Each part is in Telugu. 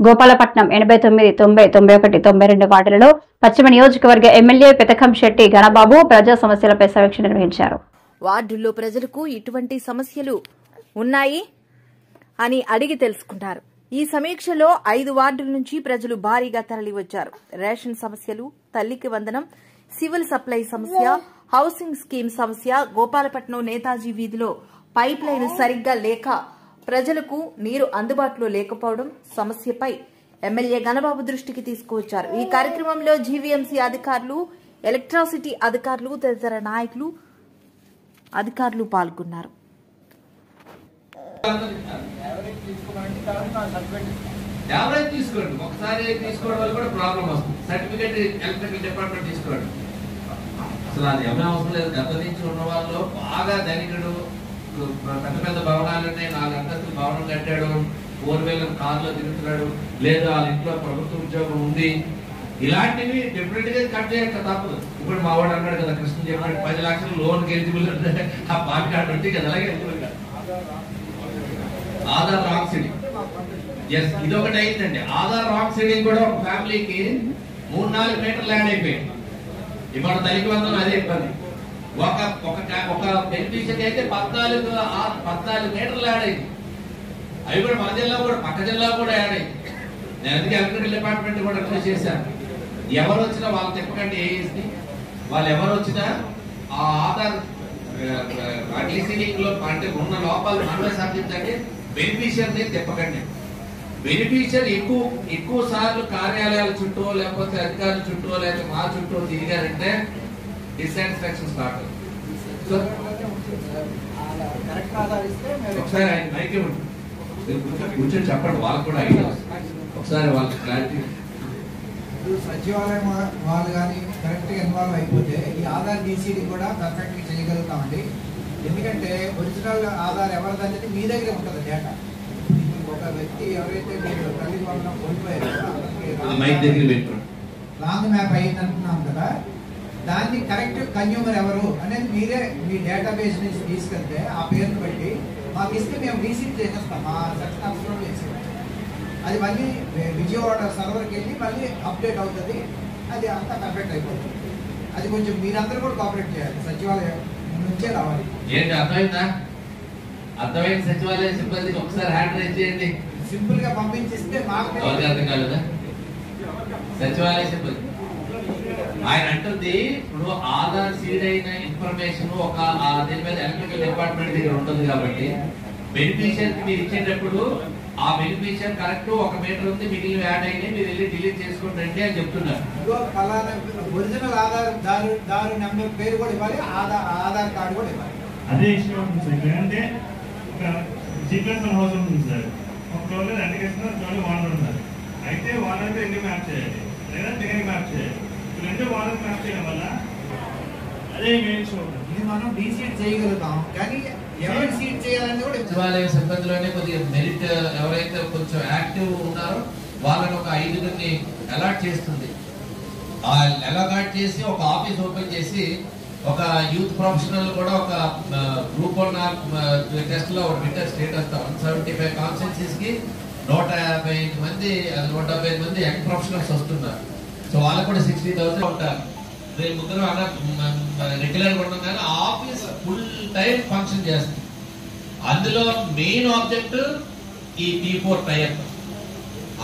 గోపాలపట్నం 89, 90, 91, 92 వార్డులలో పశ్చిమ నియోజకవర్గ ఎమ్మెల్యే పెతకంశెట్టి గణబాబు ప్రజా సమస్యలపై సమీక్ష నిర్వహించారు. వార్డుల్లో ప్రజలకు ఇటువంటి సమస్యలు ఉన్నాయి అని అడిగి తెలుసుకున్నారు. ఈ సమీక్షలో 5 వార్డుల నుంచి ప్రజలు భారీగా తరలివచ్చారు. రేషన్ సమస్యలు, తల్లికి వందనం, సివిల్ సప్లై సమస్య, హౌసింగ్ స్కీమ్ సమస్య, గోపాలపట్నం నేతాజీ వీధిలో పైప్ లైన్ సరిగ్గా లేక ప్రజలకు నీరు అందుబాటులో లేకపోవడం సమస్యపై ఎమ్మెల్యే గణబాబు దృష్టికి తీసుకువచ్చారు. ఈ కార్యక్రమంలో జీవీఎంసీ అధికారులు, ఎలక్ట్రిసిటీ అధికారులు తదితర నాయకులు అధికారులు పాల్గొన్నారు. పెద్ద పెద్ద భవనాలున్నాయి, 4 అంతస్తుల భవనం కట్టాడు, 4 వీలర్ కార్లో తిరుగుతున్నాడు, లేదా వాళ్ళ ఇంట్లో ప్రభుత్వ ఉద్యోగం ఉంది, ఇలాంటివి డెఫినెట్ గా కట్ చేయక తప్పదు. ఇప్పుడు మా వాడు అన్నాడు కదా, కృష్ణ చెప్పాడు 10 లక్షలు లోన్ ఎలిజిబుల్ ఆ పాన్ కార్డు ఉంటే కదా, అలాగే ఆధార్ రాంగ్ సీడింగ్. ఎస్, ఇది ఒకటి అయిందండి. ఆధార్ రాంగ్ సీడింగ్ కూడా ఒక ఫ్యామిలీకి 3-4 మీటర్లు యాడ్ అయిపోయింది. ఇప్పుడు తల్లికి వందనం అదే ఇబ్బంది. ఒక బెనిఫిషియరీ అయితే 14 మీటర్లు యాడ్ అయింది. అవి కూడా మన జిల్లా కూడా, పక్క జిల్లా కూడా యాడ్ అయింది. నేను అందుకే ఎలక్ట్రికల్ డిపార్ట్మెంట్ కూడా అట్లా చేశాను. ఎవరు వచ్చినా వాళ్ళు చెప్పకండి, ఏఎస్ని వాళ్ళు ఎవరు వచ్చినా ఆ ఆధార్ రీసీడింగ్ లో అంటే ఉన్న లోపాలు మనమే సాధించండి. బెనిఫిషియర్ని చెప్పకండి. బెనిఫిషియర్ ఎక్కువ సార్లు కార్యాలయాల చుట్టూ, లేకపోతే అధికారుల చుట్టూ, లేకపోతే మా చుట్టూ తిరిగారంటే డిసాటిస్ఫాక్షన్ స్టార్ట్. ఒకసారి ఆయన మైకే కూర్చొని చెప్పండి, వాళ్ళకు కూడా ఐడియా ఒకసారి వాళ్ళకి క్లారిటీ. సచివాలయం వాళ్ళు కానీ కరెక్ట్గా ఇన్వాల్వ్ అయిపోతే ఈ ఆధార్ డీసీడీ కూడా పర్ఫెక్ట్గా చేయగలుగుతామండి. ఎందుకంటే ఒరిజినల్ ఆధార్ ఎవరిదనేది మీ దగ్గర ఉంటుంది డేటా. ఒక వ్యక్తి ఎవరైతే మీరు తల్లి వల్ల కోల్పోయారో లాంగ్ మ్యాప్ అయింది అంటున్నాం కదా, దాన్ని కరెక్ట్ కన్యూమర్ ఎవరు అనేది మీరే మీ డేటాబేస్ నుంచి తీసుకెళ్తే ఆ పేరుని బట్టి మాకు ఇస్తే మేము రీసీట్ చేసేస్తాం. మా సెక్షన్ అప్లోడ్ చేసేస్తాం. అది మళ్ళీ విజయవాడ సర్వర్కి వెళ్ళి మళ్ళీ అప్డేట్ అవుతుంది. అది అంతా పర్ఫెక్ట్ అయిపోతుంది. అది కొంచెం మీరందరూ కూడా కోఆపరేట్ చేయాలి. సచివాలయం నుంచే రావాలి. ఏంటి అర్థమైందా? అర్థమైంది. సచివాలయ సిబ్బందికి ఒకసారి హ్యాండ్ రైజ్ చేయండి. సింపుల్ గా పంపించిస్తే మాకు అర్థం కాలేదా? సచివాలయ సిబ్బంది ఆయన అంటుంది, ఇప్పుడు ఆధార్ సీడ్ అయిన ఇన్ఫర్మేషన్ ఒక దీని మీద ఎలక్ట్రికల్ డిపార్ట్మెంట్ దగ్గర ఉంటుంది కాబట్టి బెనిఫిషియర్ మీరు ఇచ్చేటప్పుడు ఆ బెనిఫిషియర్ కరెక్ట్ 1 మీటర్ ఉంది, మిగిలిన యాడ్ అయినాయి, మీరు వెళ్ళి డిలీట్ చేసుకోండి అని చెప్తున్నారు. ఒరిజినల్ ఆధార్ దారు నెంబర్ పేరు కూడా ఇవ్వాలి, ఆధార్ కార్డు కూడా ఇవ్వాలి. అదే ఇష్యూ ఉంటుంది సార్. అంటే ఒక సీక్వెన్స్ హౌస్ ఉంటుంది సార్, ఒక ఫ్లోర్ అప్లికేషన్ ఫ్లోర్ వాటర్ ఉన్నారు. అయితే వాటర్ ఎన్ని మ్యాప్ చేయాలి, లేదా తిరిగి మ్యాప్ చేయాలి. రెండు వాటర్ మ్యాప్ చేయడం వల్ల అదే మెయిన్ షో. ఇది మనం డీసీడ్ చేయగలుగుతాం, కానీ ఎవరు సీట్ చేయాలని కూడా సచివాలయ సిబ్బందిలోనే కొద్దిగా మెరిట్ ఎవరైతే కొంచెం యాక్టివ్ ఉన్నారో వాళ్ళని ఒక 5గురిని అలాట్ చేస్తుంది. అలాట్ చేసి ఒక ఆఫీస్ ఓపెన్ చేసి ఒక యూత్ ప్రొఫెషనల్ కూడా ఒక గ్రూప్ 1 టెస్ట్ లో వింటర్ స్టేటస్ 175 కాన్స్టిట్యూన్సీస్ కి 155 మంది యంగ్ ప్రొఫెషనల్స్ వస్తున్నారు. సో వాళ్ళకు కూడా 60,000 ఉంటారు. వీళ్ళు ముగ్గురు రెగ్యులర్ గా ఉండడం కానీ ఆఫీస్ ఫుల్ టైం ఫంక్షన్ చేస్తుంది. అందులో మెయిన్ ఆబ్జెక్ట్ ఈ P4 టైప్.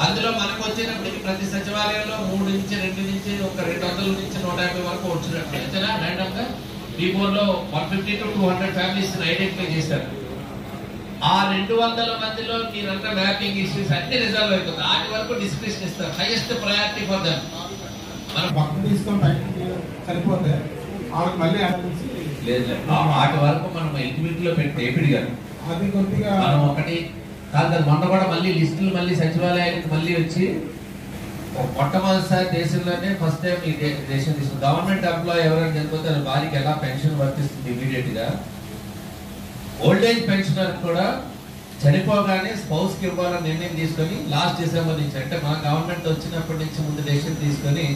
అందులో మనకు వచ్చేటప్పటికి ప్రతి సచివాలయంలో 3 నుంచి 2 నుంచి ఒక 200 నుంచి 150 వరకు వచ్చినట్టు అంతేనా? ర్యాండమ్ గా P4 లో 150 to 200 ఫ్యామిలీస్ ఐడెంటిఫై చేశారు. ఆ 200 మందిలో మీరంతా మ్యాపింగ్ ఇష్యూస్ అన్ని రిజాల్వ్ అయిపోతుంది. వాటి వరకు డిస్కషన్ ఇస్తారు. Highest priority for them. మనం పక్కన తీసుకొని సరిపోతే వాళ్ళకి మళ్ళీ లేదు, వాటి వరకు మనం ఎలిజిబిలిటీలో పెట్టి ఏపీడి గారు అది కొద్దిగా మనం ఒకటి కాదు. మొన్న కూడా మళ్ళీ లిస్టులు మళ్ళీ సచివాలయానికి మళ్ళీ వచ్చి మొట్టమొదటిసారి దేశంలోనే ఫస్ట్ టైం ఈ దేశం తీసుకుంది. గవర్నమెంట్ ఎంప్లాయీ ఎవరైనా చనిపోతే వారికి ఎలా పెన్షన్ వర్తిస్తుంది ఇమీడియట్ గా. ఓల్డ్ ఏజ్ పెన్షనర్ కూడా చనిపోగానే స్పౌస్ కి ఇవ్వాలని నిర్ణయం తీసుకొని లాస్ట్ డిసెంబర్ నుంచి, అంటే మన గవర్నమెంట్ వచ్చినప్పటి నుంచి ముందు డెసిషన్ తీసుకొని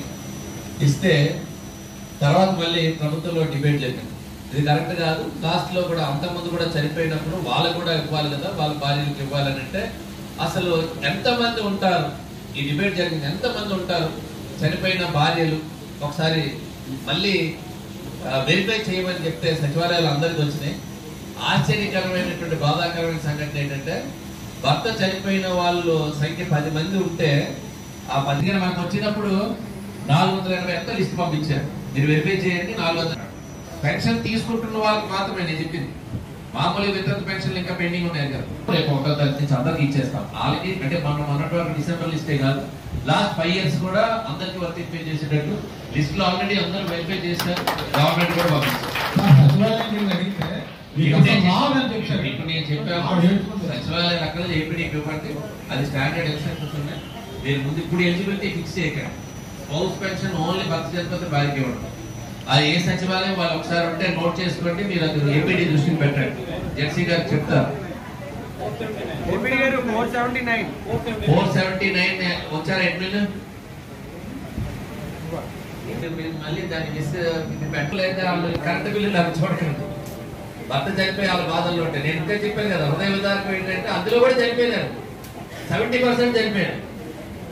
ఇస్తే తర్వాత మళ్ళీ ప్రభుత్వంలో డిబేట్ జరిగింది. ఇది కరెక్ట్ కాదు. లాస్ట్ లో కూడా అంతకుముందు కూడా చనిపోయినప్పుడు వాళ్ళకు కూడా ఇవ్వాలి కదా, వాళ్ళ భార్యలకు ఇవ్వాలని. అంటే అసలు ఎంతమంది ఉంటారు ఈ డిబేట్ జరిగింది. ఎంతమంది ఉంటారు చనిపోయిన భార్యలు, ఒకసారి మళ్ళీ వెరిఫై చేయమని చెప్తే సచివాలయాలు అందరికి వచ్చినాయి. ఆశ్చర్యకరమైనటువంటి బాధాకరమైన సంఘటన ఏంటంటే భర్త చనిపోయిన వాళ్ళు సంఖ్య 10 మంది ఉంటే ఆ 10 మనకు వచ్చినప్పుడు 480 ఎంత లిస్ట్ పంపించారు. మీరు వెరిఫై చేయండి. 400 పెన్షన్ తీసుకుంటున్న వాళ్ళకి మాత్రమే నేను చెప్పింది. మామూలుగా వితంతు పెన్షన్లు ఇంకా పెండింగ్ ఉన్నాయి కదా, రేపు 1వ తారీఖు నుంచి అందరికి ఇచ్చేస్తాం. ఆల్రెడీ అంటే మనం అన్నటువంటి డిసెంబర్ లిస్టే కాదు, లాస్ట్ 5 years కూడా అందరికి వర్తింపే చేసేటట్టు లిస్ట్ లో ఆల్రెడీ అందరూ వెరిఫై చేశారు. గవర్నమెంట్ కూడా పంపిస్తారు. ఇప్పుడు నేను చెప్పాను సచివాలయం అక్కడ ఏపీడీకి ఇవ్వండి, అది స్టాండర్డ్ ఎక్సెప్షన్స్ ఉన్నాయి. దీని ముందు ఇప్పుడు ఎలిజిబిలిటీ ఫిక్స్ చేయకండి. హౌస్ పెన్షన్ ఓన్లీ భర్త చనిపోతే భార్యకి ఇవ్వడం. అది ఏ సచివాలయం వాళ్ళు ఒకసారి ఉంటే నోట్ చేసుకోండి. మీరు అది ఏపీడీ దృష్టిని పెట్టండి. జెర్సీ గారు చెప్తారు. 479 వచ్చారా అడ్మిన్? మళ్ళీ దాన్ని మిస్ పెట్టలేదు. వాళ్ళు కరెంట్ బిల్లు నాకు చూడకండి. భర్త చనిపోయి వాళ్ళ బాధల్లో ఉంటాయి. నేను ఇంకా చెప్పాను కదా, హృదయ విదారకం ఏంటంటే అందులో కూడా చనిపోయినారు. 70% చనిపోయారు.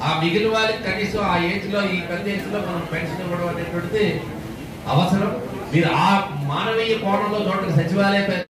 ఆ మిగిలిన వాళ్ళకి కనీసం ఆ ఏజ్ లో, ఈ పెద్ద ఏజ్ లో మనం పెన్షన్ ఇవ్వడం అనేటువంటిది అవసరం. మీరు ఆ మానవీయ కోణంలో చూడండి. సచివాలయ